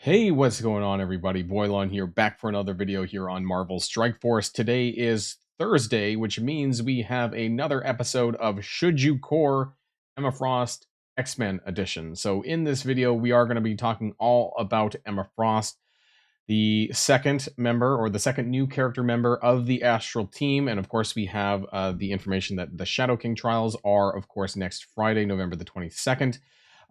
Hey, what's going on, everybody? Boilon here, back for another video here on Marvel Strike Force. Today is Thursday, which means we have another episode of Should You Core Emma Frost X-Men Edition. So in this video, we are going to be talking all about Emma Frost, the second member or the second new character member of the Astral team. And of course, we have the information that the Shadow King trials are, of course, next Friday, November the 22nd.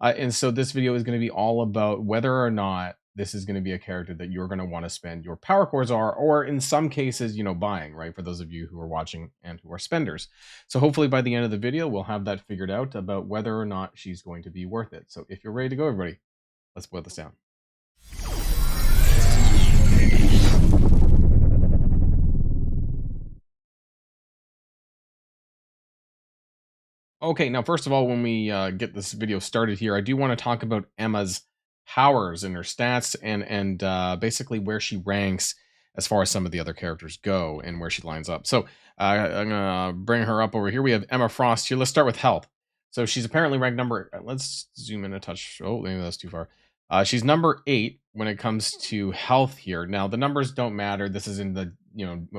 And so this video is going to be all about whether or not this is going to be a character that you're going to want to spend your power cores are, or in some cases, buying, right? For those of you who are watching and who are spenders. So hopefully by the end of the video, we'll have that figured out about whether or not she's going to be worth it. So if you're ready to go, everybody, let's boil this down. Okay, now first of all, when we get this video started here, I do want to talk about Emma's powers and her stats and basically where she ranks as far as some of the other characters go and where she lines up. So I'm gonna bring her up over here. We have Emma Frost here. Let's start with health. So she's apparently ranked number. Let's zoom in a touch. Oh, maybe that's too far. She's number 8 when it comes to health here. Now the numbers don't matter. This is in the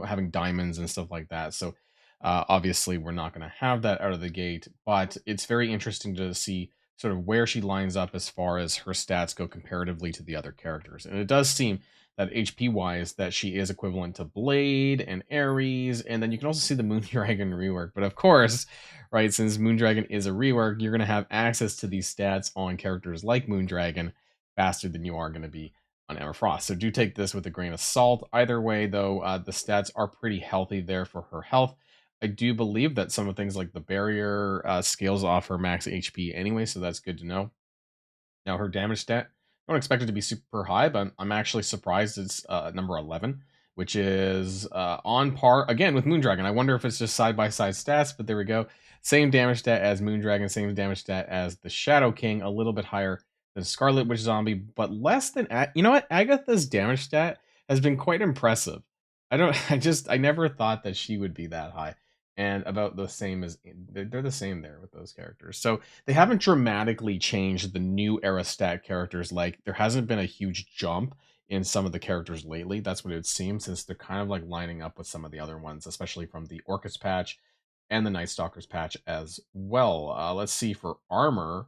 having diamonds and stuff like that. So obviously, we're not going to have that out of the gate, but it's very interesting to see sort of where she lines up as far as her stats go comparatively to the other characters. And it does seem that HP wise, that she is equivalent to Blade and Ares, and then you can also see the Moondragon rework. But of course, right, since Moondragon is a rework, you're going to have access to these stats on characters like Moondragon faster than you are going to be on Emma Frost. So do take this with a grain of salt. Either way, though, the stats are pretty healthy there for her health. I do believe that some of things like the barrier scales off her max HP anyway, so that's good to know. Now her damage stat, I don't expect it to be super high, but I'm actually surprised it's number 11, which is on par again with Moondragon. I wonder if it's just side by side stats, but there we go. Same damage stat as Moondragon, same damage stat as the Shadow King, a little bit higher than Scarlet Witch Zombie, but less than you know what? Agatha's damage stat has been quite impressive. I don't I never thought that she would be that high, and about the same as they're the same there with those characters. So they haven't dramatically changed the new era stat characters. Like there hasn't been a huge jump in some of the characters lately. That's what it seems, since they're kind of like lining up with some of the other ones, especially from the Orcus patch and the Night Stalkers patch as well. Let's see for armor.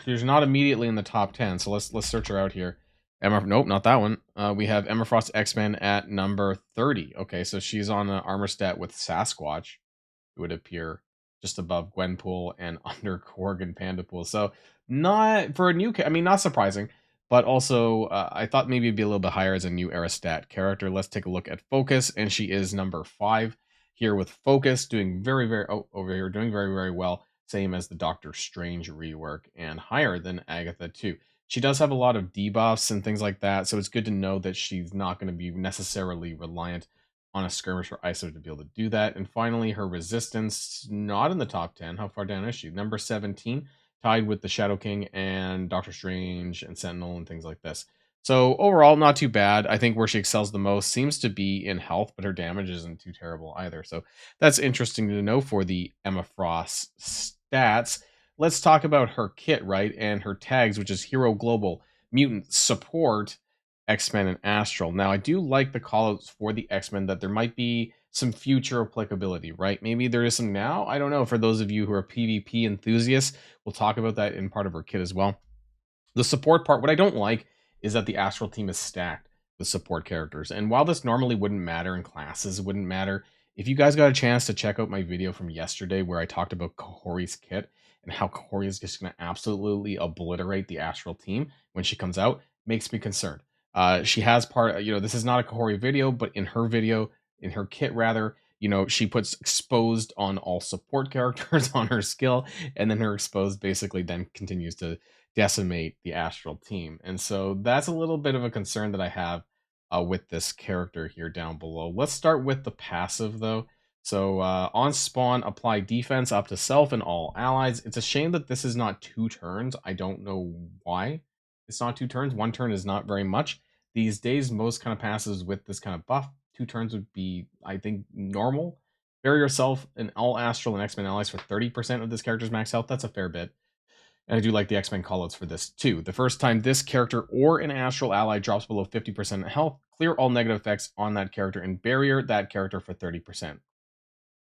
She's not immediately in the top 10, so let's search her out here. Emma, nope, not that one. We have Emma Frost X-Men at number 30. Okay, so she's on an armor stat with Sasquatch, who would appear just above Gwenpool and under Korg and Pandapool. So not for a new, I mean, not surprising, but also I thought maybe it'd be a little bit higher as a new era stat character. Let's take a look at Focus, and she is number 5 here with Focus, doing over here, doing very, very well. Same as the Doctor Strange rework, and higher than Agatha too. She does have a lot of debuffs and things like that, so it's good to know that she's not going to be necessarily reliant on a skirmish or ISO to be able to do that. And finally, her resistance, not in the top 10. How far down is she? Number 17, tied with the Shadow King and Doctor Strange and Sentinel and things like this. So overall, not too bad. I think where she excels the most seems to be in health, but her damage isn't too terrible either. So that's interesting to know for the Emma Frost stats. Let's talk about her kit, right? And her tags, which is Hero, Global, Mutant, Support, X-Men, and Astral. Now, I do like the callouts for the X-Men that there might be some future applicability, right? Maybe there is some now. I don't know. For those of you who are PvP enthusiasts, we'll talk about that in part of her kit as well. The support part, what I don't like is that the Astral team is stacked with support characters. And while this normally wouldn't matter in classes, it wouldn't matter. If you guys got a chance to check out my video from yesterday where I talked about Kahori's kit and how Kahori is just going to absolutely obliterate the Astral team when she comes out, makes me concerned. She has this is not a Kahori video, but in her video, in her kit rather, she puts exposed on all support characters on her skill, and then her exposed basically then continues to decimate the Astral team. And so that's a little bit of a concern that I have with this character here down below. Let's start with the passive though. So on spawn, apply defense up to self and all allies. It's a shame that this is not 2 turns. I don't know why it's not 2 turns. 1 turn is not very much. These days, most kind of passives with this kind of buff, 2 turns would be, I think, normal. Bury yourself and all Astral and X-Men allies for 30% of this character's max health. That's a fair bit. And I do like the X-Men callouts for this too. The first time this character or an astral ally drops below 50% health, clear all negative effects on that character and barrier that character for 30%.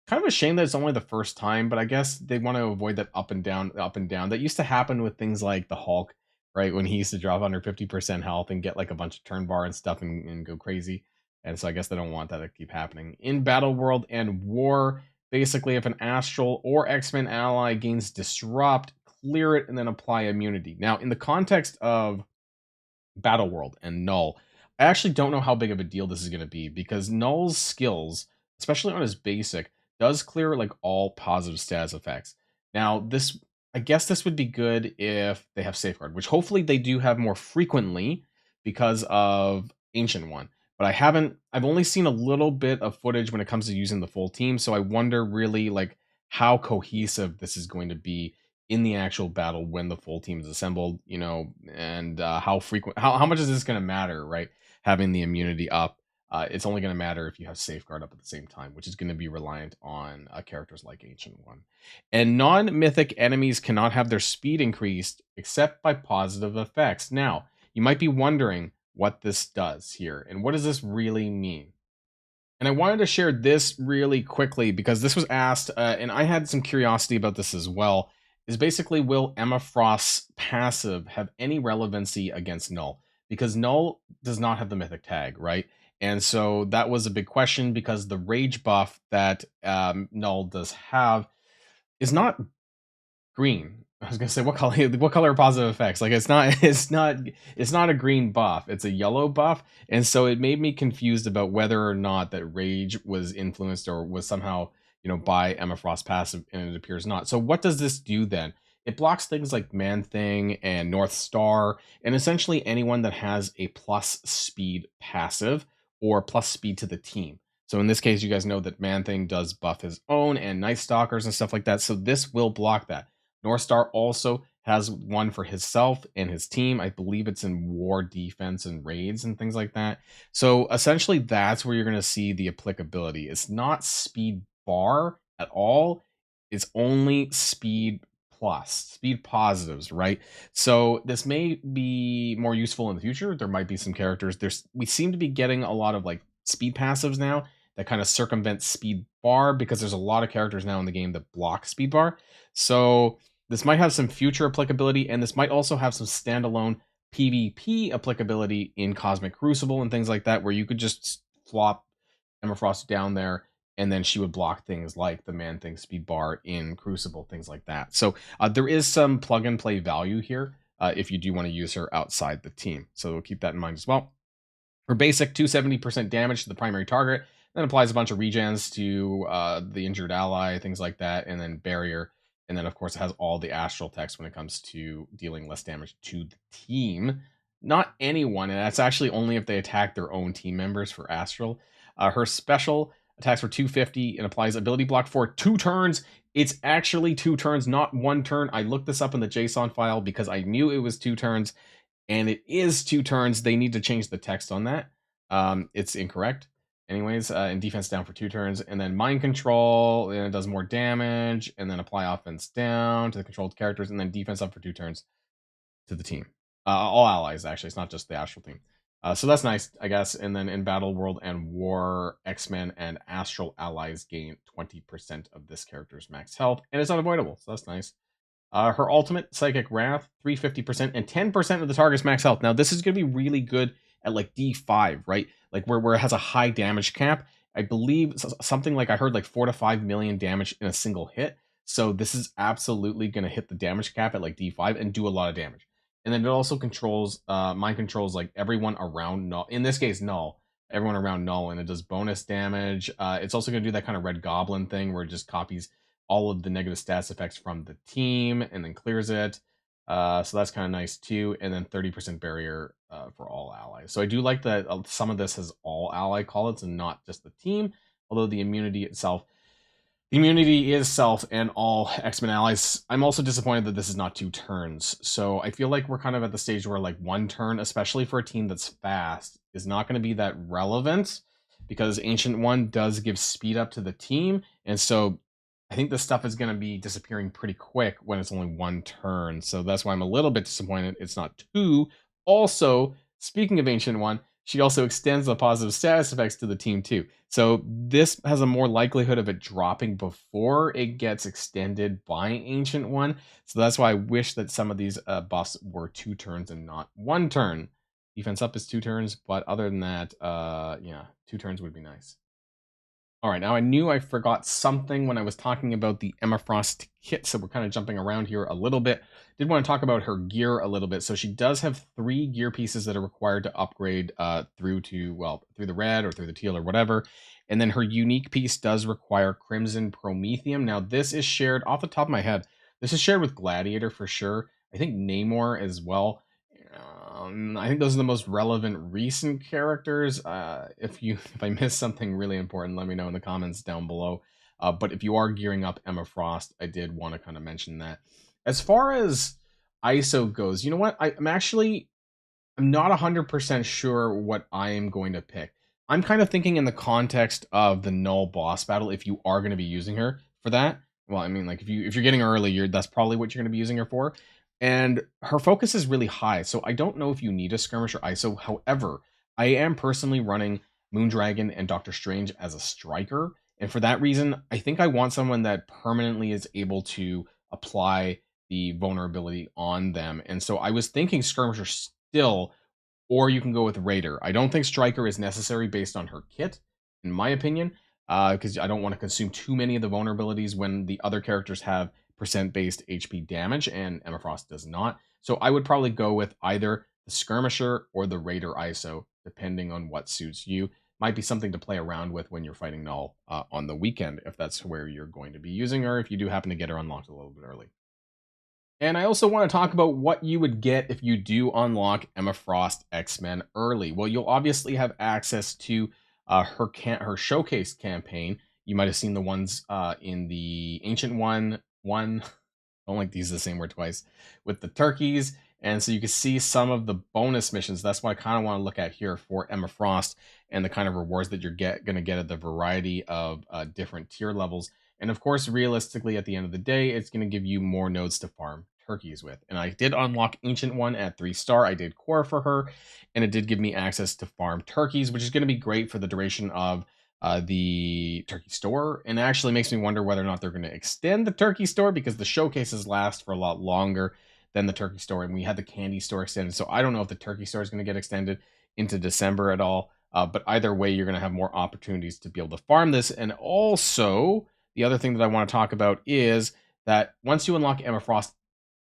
Kind of a shame that it's only the first time, but I guess they want to avoid that up and down, up and down. That used to happen with things like the Hulk, right? When he used to drop under 50% health and get like a bunch of turn bar and stuff and go crazy. And so I guess they don't want that to keep happening. In Battle World and War, basically, if an Astral or X-Men ally gains Disrupt, clear it and then apply immunity. Now, in the context of Battle World and Null, I actually don't know how big of a deal this is going to be because Null's skills, especially on his basic, does clear like all positive status effects. Now, this I guess this would be good if they have Safeguard, which hopefully they do have more frequently because of Ancient One. But I've only seen a little bit of footage when it comes to using the full team, so I wonder really like how cohesive this is going to be in the actual battle when the full team is assembled, and how frequent, how much is this going to matter, right? Having the immunity up, it's only going to matter if you have Safeguard up at the same time, which is going to be reliant on characters like Ancient One. And non-mythic enemies cannot have their speed increased except by positive effects. Now, you might be wondering what this does here, and what does this really mean? And I wanted to share this really quickly because this was asked, and I had some curiosity about this as well. Is basically, will Emma Frost's passive have any relevancy against Null? Because Null does not have the mythic tag, right? And so that was a big question because the rage buff that Null does have is not green. I was gonna say what color are positive effects? Like it's not a green buff. It's a yellow buff. And so it made me confused about whether or not that rage was influenced or was somehow, by Emma Frost passive, and it appears not. So what does this do then? It blocks things like Man Thing and North Star, and essentially anyone that has a plus speed passive or plus speed to the team. So in this case, you guys know that Man Thing does buff his own and Night Stalkers and stuff like that. So this will block that. North Star also has one for himself and his team. I believe it's in war, defense, and raids and things like that. So essentially, that's where you're going to see the applicability. It's not speed bar at all. It's only speed plus, speed positives, right? So this may be more useful in the future. There might be some characters. We seem to be getting a lot of like speed passives now that kind of circumvent speed bar because there's a lot of characters now in the game that block speed bar. So this might have some future applicability, and this might also have some standalone PvP applicability in Cosmic Crucible and things like that, where you could just flop Emma Frost down there, and then she would block things like the Man Thing speed bar in Crucible, things like that. So there is some plug and play value here if you do want to use her outside the team. So we'll keep that in mind as well. Her basic 270% damage to the primary target, then applies a bunch of regens to the injured ally, things like that, and then barrier. And then, of course, it has all the astral text when it comes to dealing less damage to the team. Not anyone, and that's actually only if they attack their own team members for astral. Her special attacks for 250 and applies ability block for 2 turns. It's actually 2 turns, not 1 turn. I looked this up in the JSON file because I knew it was 2 turns, and it is 2 turns. They need to change the text on that. It's incorrect. Anyways, and defense down for 2 turns, and then mind control, and it does more damage, and then apply offense down to the controlled characters, and then defense up for 2 turns to the team. All allies, actually. It's not just the astral team. So that's nice, I guess. And then in Battle World and War, X-Men and Astral allies gain 20% of this character's max health, and it's unavoidable, so that's nice. Her ultimate, Psychic Wrath, 350% and 10% of the target's max health. Now, this is going to be really good at like D5, right? Like where it has a high damage cap. I believe something like I heard like 4 to 5 million damage in a single hit. So this is absolutely going to hit the damage cap at like D5 and do a lot of damage. And then it also controls, mind controls like everyone around Null. In this case, Null. Everyone around Null, and it does bonus damage. It's also going to do that kind of Red Goblin thing where it just copies all of the negative stats effects from the team and then clears it. So that's kind of nice too. And then 30% barrier for all allies. So I do like that some of this has all ally callouts and not just the team, although the immunity itself, the immunity is self and all X-Men allies. I'm also disappointed that this is not 2 turns. So I feel like we're kind of at the stage where like 1 turn, especially for a team that's fast, is not going to be that relevant because Ancient One does give speed up to the team. And so I think this stuff is going to be disappearing pretty quick when it's only one turn. So that's why I'm a little bit disappointed it's not two. Also, speaking of Ancient One, she also extends the positive status effects to the team too. So this has a more likelihood of it dropping before it gets extended by Ancient One. So that's why I wish that some of these buffs were 2 turns and not 1 turn. Defense up is 2 turns, but other than that, yeah, 2 turns would be nice. All right, now I knew I forgot something when I was talking about the Emma Frost kit, so we're kind of jumping around here a little bit. Did want to talk about her gear a little bit. So she does have 3 gear pieces that are required to upgrade through to, well, through the red or through the teal or whatever. And then her unique piece does require Crimson Promethium. Now this is shared, off the top of my head, this is shared with Gladiator for sure. I think Namor as well. I think those are the most relevant recent characters. If I missed something really important, let me know in the comments down below. But if you are gearing up Emma Frost, I did want to kind of mention that. As far as ISO goes, you know what? I'm not 100% sure what I am going to pick. I'm kind of thinking in the context of the null boss battle, if you are going to be using her for that. Well, I mean, like if you're getting early, that's probably what you're going to be using her for. And her focus is really high, so I don't know if you need a skirmisher ISO. However, I am personally running Moondragon and Doctor Strange as a striker, and for that reason, I think I want someone that permanently is able to apply the vulnerability on them. And so I was thinking skirmisher still, or you can go with Raider. I don't think Striker is necessary based on her kit, in my opinion, because I don't want to consume too many of the vulnerabilities when the other characters have percent-based HP damage, and Emma Frost does not. So I would probably go with either the Skirmisher or the Raider ISO, depending on what suits you. Might be something to play around with when you're fighting Null on the weekend, if that's where you're going to be using her, if you do happen to get her unlocked a little bit early. And I also want to talk about what you would get if you do unlock Emma Frost X-Men early. Well, you'll obviously have access to her showcase campaign. You might have seen the ones in the Ancient One. I don't like to use the same word twice, with the turkeys. And so you can see some of the bonus missions. That's what I kind of want to look at here for Emma Frost and the kind of rewards that you're going to get at the variety of different tier levels. And of course, realistically, at the end of the day, it's going to give you more nodes to farm turkeys with. And I did unlock Ancient One at 3-star. I did core for her, and it did give me access to farm turkeys, which is going to be great for the duration of the turkey store. And it actually makes me wonder whether or not they're going to extend the turkey store, because the showcases last for a lot longer than the turkey store. And we had the candy store extended. So I don't know if the turkey store is going to get extended into December at all. But either way, you're going to have more opportunities to be able to farm this. And also, the other thing that I want to talk about is that once you unlock Emma Frost,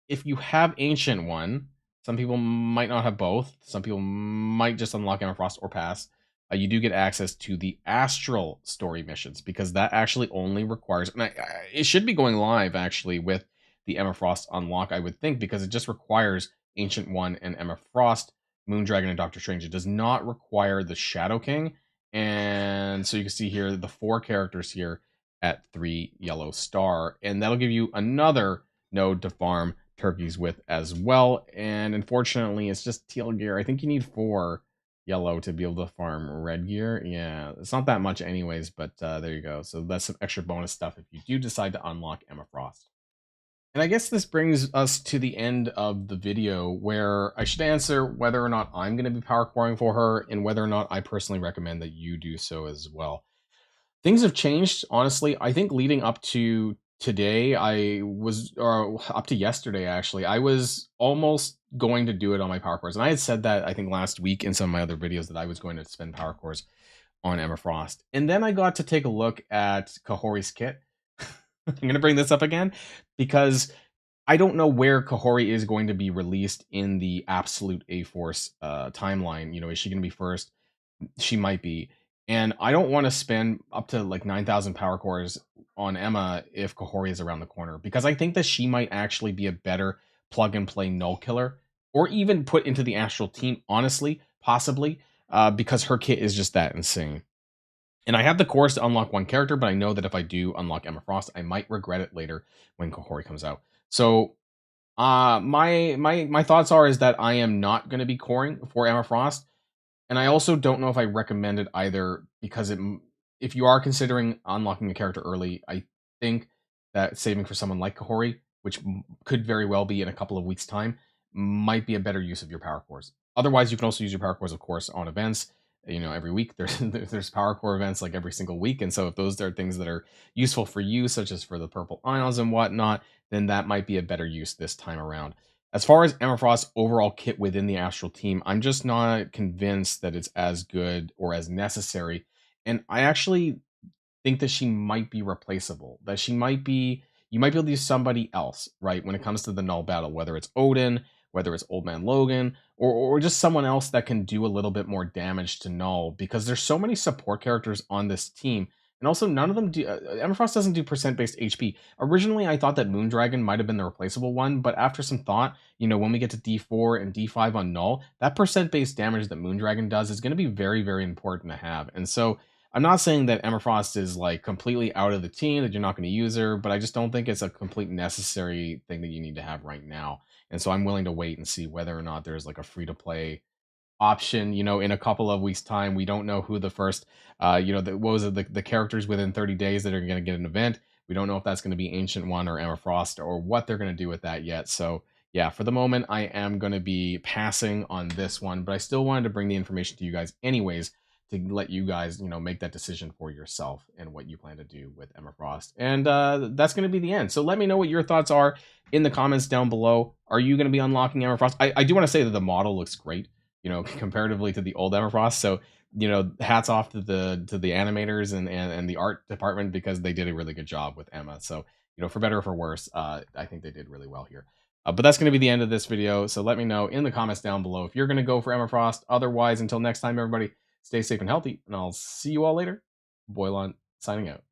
if you have Ancient One, some people might not have both. Some people might just unlock Emma Frost or pass. You do get access to the Astral story missions, because that actually only requires, and it should be going live actually with the Emma Frost unlock, I would think, because it just requires Ancient One and Emma Frost, Moondragon, and Doctor Strange. It does not require the Shadow King. And so you can see here the 4 characters here at 3 yellow star, and that'll give you another node to farm turkeys with as well. And unfortunately, it's just teal gear. I think you need 4 yellow to be able to farm red gear. Yeah, it's not that much anyways, but there you go. So that's some extra bonus stuff if you do decide to unlock Emma Frost. And I guess this brings us to the end of the video, where I should answer whether or not I'm going to be power coring for her, and whether or not I personally recommend that you do so as well. Things have changed, honestly. I think leading up to today, or up to yesterday, actually, I was almost going to do it on my power cores. And I had said that, I think, last week in some of my other videos, that I was going to spend power cores on Emma Frost. And then I got to take a look at Kahori's kit. I'm going to bring this up again, because I don't know where Kahori is going to be released in the Absolute A-Force timeline. You know, is she going to be first? She might be. And I don't want to spend up to like 9,000 power cores on Emma if Kahori is around the corner, because I think that she might actually be a better plug and play null killer, or even put into the Astral team, honestly, possibly, because her kit is just that insane. And I have the cores to unlock 1 character, but I know that if I do unlock Emma Frost, I might regret it later when Kahori comes out. So my thoughts is that I am not going to be coring for Emma Frost. And I also don't know if I recommend it either, because if you are considering unlocking a character early, I think that saving for someone like Kahori, which could very well be in a couple of weeks' time, might be a better use of your power cores. Otherwise, you can also use your power cores, of course, on events. You know, every week there's power core events like every single week, and so if those are things that are useful for you, such as for the purple ions and whatnot, then that might be a better use this time around. As far as Emma Frost's overall kit within the Astral team, I'm just not convinced that it's as good or as necessary. And I actually think that she might be replaceable. That she might be you might be able to use somebody else, right? When it comes to the null battle, whether it's Odin, whether it's Old Man Logan, or just someone else that can do a little bit more damage to null, because there's so many support characters on this team. And also, none of them do. Emma Frost doesn't do percent based HP. Originally, I thought that Moondragon might have been the replaceable one, but after some thought, you know, when we get to D4 and D5 on null, that percent based damage that Moondragon does is going to be very, very important to have. And so, I'm not saying that Emma Frost is like completely out of the team, that you're not going to use her, but I just don't think it's a complete necessary thing that you need to have right now. And so I'm willing to wait and see whether or not there's like a free to play option, you know, in a couple of weeks time. We don't know who the first what was it, the characters within 30 days that are going to get an event. We don't know if that's going to be Ancient One or Emma Frost or what they're going to do with that yet. So yeah, for the moment I am going to be passing on this one, but I still wanted to bring the information to you guys anyways, to let you guys, you know, make that decision for yourself and what you plan to do with Emma Frost. And that's going to be the end. So let me know what your thoughts are in the comments down below. Are you going to be unlocking Emma Frost? I do want to say that the model looks great, you know, comparatively to the old Emma Frost. So, you know, hats off to the animators and the art department, because they did a really good job with Emma. So, you know, for better or for worse, I think they did really well here. But that's going to be the end of this video. So let me know in the comments down below if you're going to go for Emma Frost. Otherwise, until next time, everybody, stay safe and healthy, and I'll see you all later. Boilon signing out.